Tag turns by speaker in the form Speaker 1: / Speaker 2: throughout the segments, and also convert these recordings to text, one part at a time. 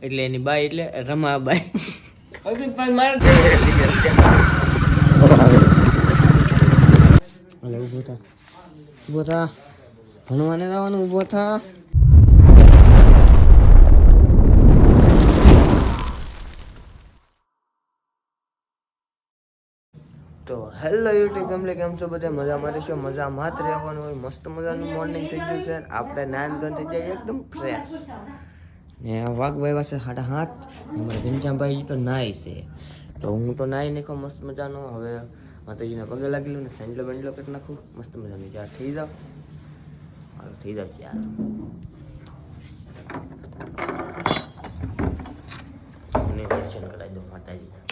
Speaker 1: એટલે એની બાઈ એટલે રમાબાઈ. ઉભો થા ભણવાને જવાનું. ઉભો થા. તો હેલો યુટ્યુબ ફેમિલી, કેમ છો બધા? મજામાં રહેશો? મજામાં જ રહેવાનું હોય. મસ્ત મજાનું મોર્નિંગ થઈ ગયું છે. આપણે નાન ધોન થઈ જાય એકદમ ફ્રેશ ને વાઘભાઈ પાસે 7:30. અમારા ઘનશ્યામભાઈ તો નાય છે, તો હું તો નાઈ નાખો મસ્ત મજાનો. હવે માતાજીને પગે લાગી લઉં ને સેન્ડલો બેન્ડલો કરી નાખું મસ્ત મજાની. ત્યાં થઈ જાવ, હાલો થઈ જાવ ત્યાં. અને દર્શન કરાવી દો માતાજીના.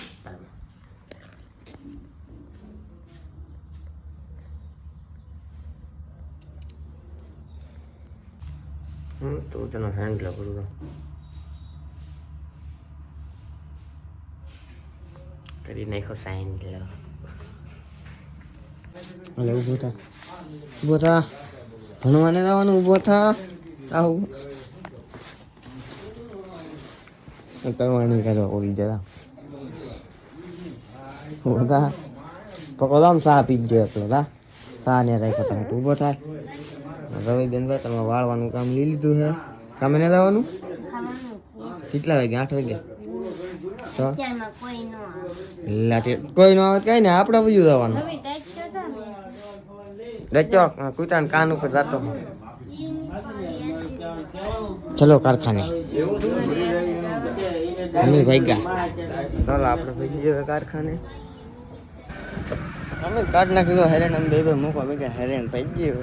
Speaker 1: તો તેનો હેન્ડલ કરું કરી નાખો સાઈન. એટલે ઊભો થા ભણવાને જવાનું. ઊભો થા. આવું કરવાની કરો ઓળી જરા. ઊભો થા. પકડો આમ સા પી જ એટલો થા. સા ને રાખ્યો તમે. ઊભો થાય. રવિ બેનભાઈ તમે વાળવાનું કામ લઈ લીધું છે. કામે ને જવાનું? કેટલા વાગે? 8 વાગે. તો કોઈ નો આવે કઈ ને આપણે બીજું જવાનું. રચો કૂતરાને કાન ઉપર જતો. ચલો કારખાને. અમે ભાગ્યા. ચાલો આપણે ભાઈ કારખાને. અમે કાઢ નાખ્યું હેરેન. અમે બે મૂકો અમે કે હેરેન ભાઈ ગયો.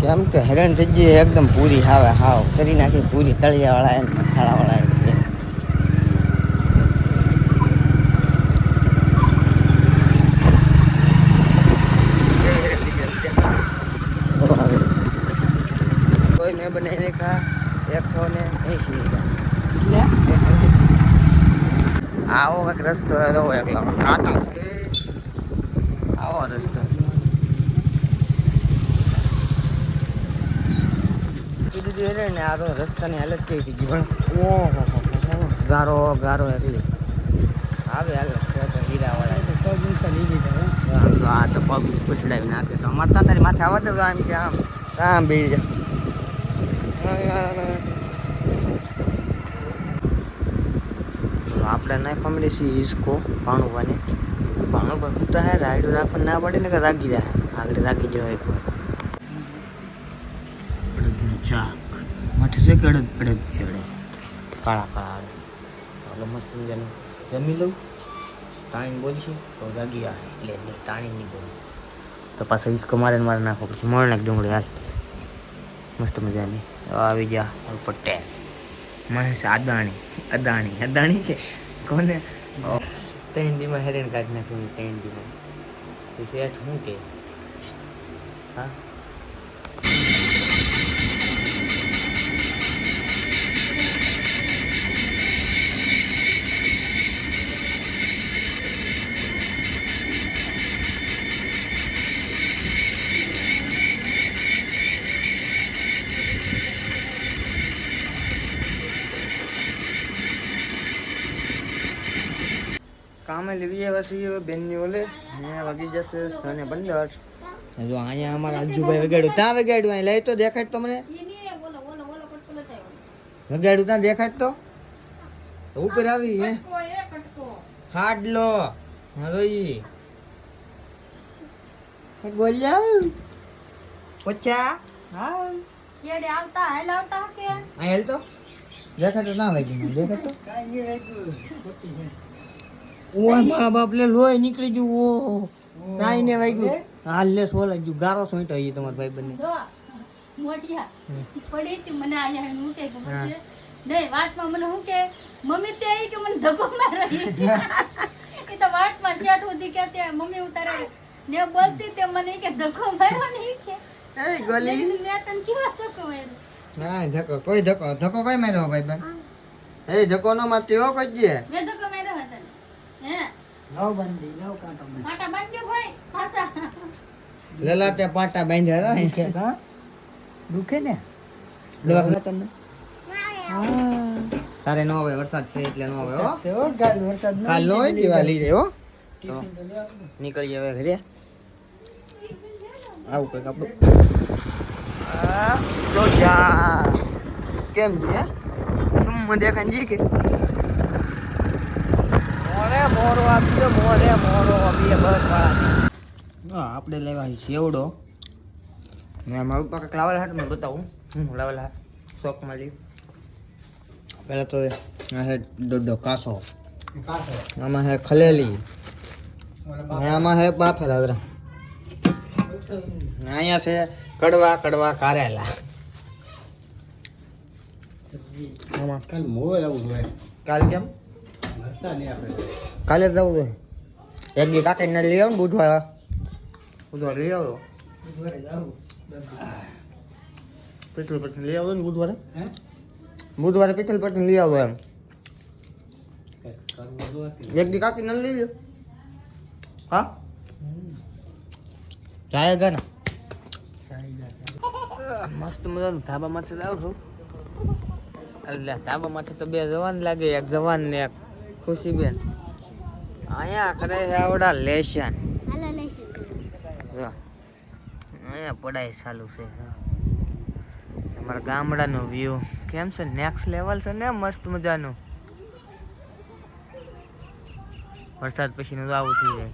Speaker 1: કેમ કે હેરાન થઈ ગઈ એકદમ પૂરી. હાવે હાવ કરી નાખી પૂરી. તળિયાવાળા એમ ખાડાવાળા એમ છે. કોઈ મેં બનાવીને ખા 180. આવો એક રસ્તો એવો એકલો આવો રસ્તો. ને આ તો રસ્તાની હાલત કેવી થઈ ગઈ પણ ઓહો ગારો ગારો એટલી આવે હાલત હીરાવાળા આ તો પગ પછડાવી નાખે. તો અમારે તારી માથે આવવા દે એમ કે આમ બે આપણે નાખવા મળે છીએ હિસકો ભાણુભાને. ભાણુભા તો હે રાયડું રાખવા ના પડે ને કે રાગી જાય આગળ રાગી જાય એક વાર. ચાક મઠ છે કે અડદ છે કાળા કાળા એટલે મસ્ત મજાનું જમી લઉં. તાણી બોલશે તો જાગી આવે એટલે નહીં તાણી નહીં બોલું તો પાછા હિસકો મારે નાખો. પછી મળ નાખ ડુંગળી હાલ મસ્ત મજાની આવી જા પટેલ મહેશ અદાણી કે કોને ટેન્ડીમાં હેરેન કાઢી નાખ્યું. ટેન્ડીમાં પછી શું કે હા કામે લેવી આવ્યા છીએ બેનની ઓલે. અહીંયા વાગી જશે 15:15. જો અહીંયા અમારા આજુભાઈ વગાડ્યું. ત્યાં વગાડ્યું અહીં લઈ તો દેખાડ તો મને. વગાડ્યું ત્યાં દેખાડ તો ઉપર આવી હે હાડલો રોઈ બોલ્યા પચા હા કેડે આવતા હેલ આવતા કે આ હેલ તો દેખાડ તો ના વાગી દેખાડ તો ઓય મારા બાપ લે લોહી નીકળી ગયું. કાઈ ને વાગ્યું હાલ લે સોલા ગયું ગારો સોઈટો ઈ તમાર ભાઈ બંને જો મોટિયા પડી તી મને આયા હું કે નહીં વાતમાં મને હું કે મમ્મી તે ઈ કે મને ધક્કો મારી એ તો વાતમાં સેટ હોતી કે તે મમ્મી ઉતારે ને બોલતી તે મને કે ધક્કો માર્યો ને કે એ ગોલી મે તને કેવા ધક્કો માર્યો ના ધક્કો કોઈ ધક્કો કઈ માર્યો ભાઈ બંને એ ધક્કો નો મારતી હો કજે મે ધક્કો માર્યો હતો હે નવ બંધી નવ કાંટો પાટા બાંધ્યો ભાઈ પાછા લેલા તે પાટા બાંધ્યા ને કે દુખે ને દવા તને તારે ન આવે વરસાદ છે એટલે ન આવે હો
Speaker 2: છે હો કાલ વરસાદ ન
Speaker 1: કાલ નો હોય દિવાળી રે હો
Speaker 2: ટિફિન તો લઈ આવજો.
Speaker 1: નીકળીએ હવે ઘરે આવું કંઈક આપણું જો જા કેમ છે સુમ દેખાય જી કે મોરો આપી મોરો આપીએ બસ વાળા હા આપણે લેવા સેવડો મેં મારું પપ્પા કંઈક લાવેલા હાથ મેં બતાવું હું લાવેલા શોખમાં લઈ પહેલાં તો આ હે દોડો કાસો આમાં હે ખલેલી ને આમાં હે બાફેલા જરા ને અહીંયા છે કડવા કડવા કારેલા
Speaker 2: સબ્જી
Speaker 1: આમાં
Speaker 2: કાલ મોબાઈલ આવું જોઈએ
Speaker 1: કાલ કેમ
Speaker 2: ભરતા નહીં આપણે
Speaker 1: કાલે જ જવું જોઈએ એક દી કાકાને લઈ આવો ને બુધવારે લઈ આવો
Speaker 2: બુધવારે જાવું
Speaker 1: પેટ્રોલ પટ્ટી લઈ આવો ને બુધવારે
Speaker 2: હે
Speaker 1: બુધવારે પેટ્રોલ પટ્ટી લઈ આવો એમ
Speaker 2: કંઈક કરવું જોઈએ
Speaker 1: એક દી કાકીને લઈ લો હા જાયગા ને મસ્ત મજાનું ધાબામાંથી લાવું છું એટલે ધાબામાંથી તો બે જવાન લાગે એક જવાન ને એક ખુશીબેન અહીંયા કરે છે આવડા લેશન અહીંયા પઢાઈ ચાલુ છે અમારા ગામડાનો વ્યૂ કેમ છે નેક્સ્ટ લેવલ છે ને મસ્ત મજાનું વરસાદ પછીનું તો આવું થઈ જાય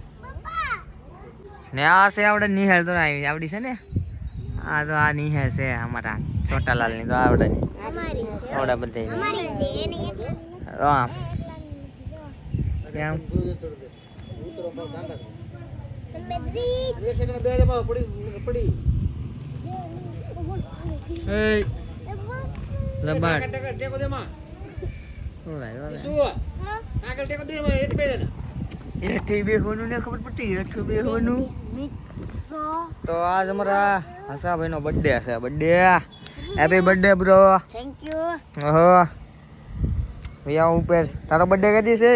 Speaker 1: ને આ છે આપણે નિહાળ તો આવડી છે ને આ તો આ નિહાળ છે અમારા છોટાલાલની તો આવડે આવડા બધા હા કેમ લબાડ એઠી બેહવાનું ને ખબર પડતી એઠું બેહવાનું તો આજ અમારા હસાભાઈ નો બર્થડે હશે birthday happy birthday bro
Speaker 3: thank you
Speaker 1: ઓહો ભૈયા ઉપર તારો બર્થડે કદી છે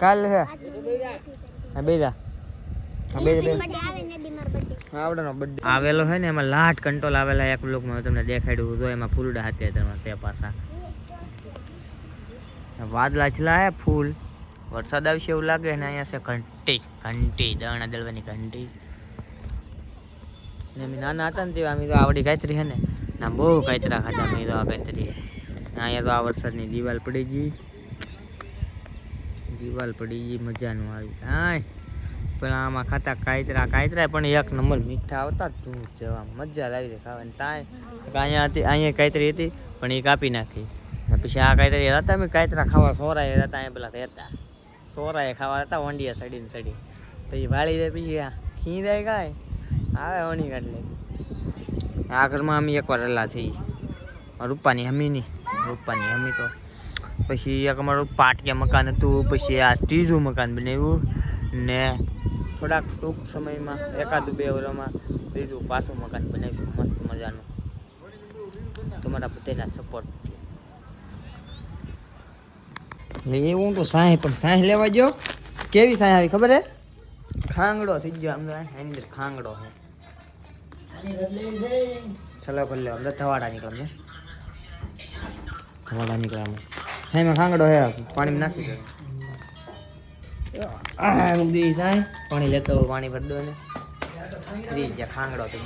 Speaker 1: કાલ છે હા બેજા આવડેનો બર્થડે આવેલો છે ને એમાં લાટ કંટ્રોલ આવેલા એક બ્લોકમાં તમને દેખાડ્યું તો એમાં ફૂલડા હાથે તે પાછા વાદળા છલા હે ફૂલ વરસાદ આવશે એવું લાગે ને અહીંયા છે ઘંટી દાણા દળવાની ઘંટી ને અમે નાના હતા ને તે અમે તો આવડી કાતરી છે ને ના બહુ કાતરા ખાધા અમે તો આ કાતરી અહીંયા તો આ વરસાદની દિવાલ પડી ગઈ મજાનું આવી હા પણ આમાં ખાતા કાતરા પણ એક નંબર મીઠા આવતા તું જવા મજા લાવી ખાવાની તાય અહીંયા કાતરી હતી પણ એ કાપી નાખી પછી આ કાતરી હતા અમે કાતરા ખાવા સોરાએ હતા અહીંયા પેલા રહેતા સોરાએ ખાવા હતા વંડિયા સડી પછી વાળી દે પછી ખી જાય કાંઈ આવે વણી કાઢ લે આ ઘરમાં અમે એકવાર રહેલા છીએ રૂપાની હમી તો પછી એક અમારું પાટિયા મકાન હતું પછી આ ત્રીજું મકાન બનાવ્યું ને થોડાક ટૂંક સમયમાં એકાદ 2 વર્ષમાં ત્રીજું પાછું મકાન બનાવીશું મસ્ત મજાનું તમારા બધાના સપોર્ટથી એવું તો સાંઈ લેવા ગયો કેવી સાંઈ આવી ખબર હે ખાંગડો થઈ ગયો આમ એની અંદર ખાંગડો છે ચલો કરી લે અંદર ધવાડા નીકળે સાંઈમાં ખાંગડો હે પાણીમાં નાખી દે સાંઈ પાણી લેતો પાણી ભરી દો ને ખાંગડો થઈ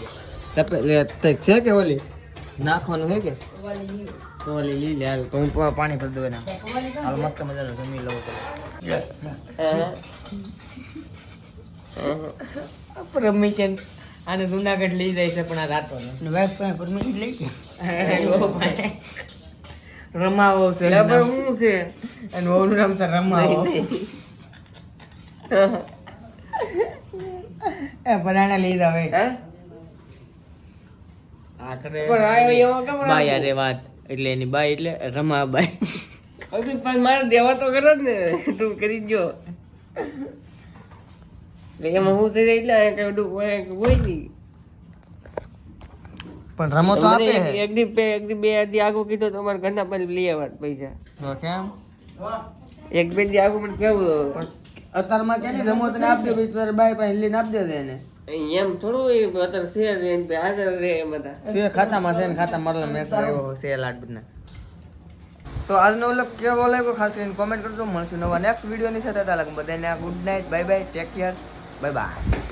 Speaker 1: ગયો છે કે ઓલી નાખવાનું છે કે ઓલી લઈ લે તો હું પાણી ભરી દઉં એના હાલ મસ્ત મજાનું જમી લઉં પરમિશન આને જુનાગઢ લઈ જાય છે પણ આ રાતો વાઈફ પાસે પરમિશન લઈ છે રમાવો છે શું છે અને ઓનું નામ છે રમાવો એ બનાના લઈ જાવ બાઈ અરે વાત એટલે એની બાઈ એટલે રમાબાઈ
Speaker 2: મારે દેવા તો કરો જ ને તું કરી જો એમાં હું થઈ જાય એટલે હોય નહીં
Speaker 1: પણ રમો તો આપે
Speaker 2: એક દી બે દી આગું કીધું તો અમારા ઘરના પાસે લઈ આવ્યા પૈસા
Speaker 1: કેમ
Speaker 2: એક બે દી આગું મને કેવું
Speaker 1: અત્યારમાં કે રમો તને આપી દે તારે બાઈ પાસે લઈને આપી દે એને
Speaker 2: એમ થોડું અત્યારે શેર હાજર રહે એમ બધા
Speaker 1: ખાતામાં છે ને ખાતા મરલા મેસ આવ્યો છે લાડ બના તો આજનો વ્લોગ કેવો લાગ્યો ખાસ કરીને કોમેન્ટ કરજો. મળશું નવા નેક્સ્ટ વિડીયોની સાથે. બધાને good night, bye bye, take care, bye bye.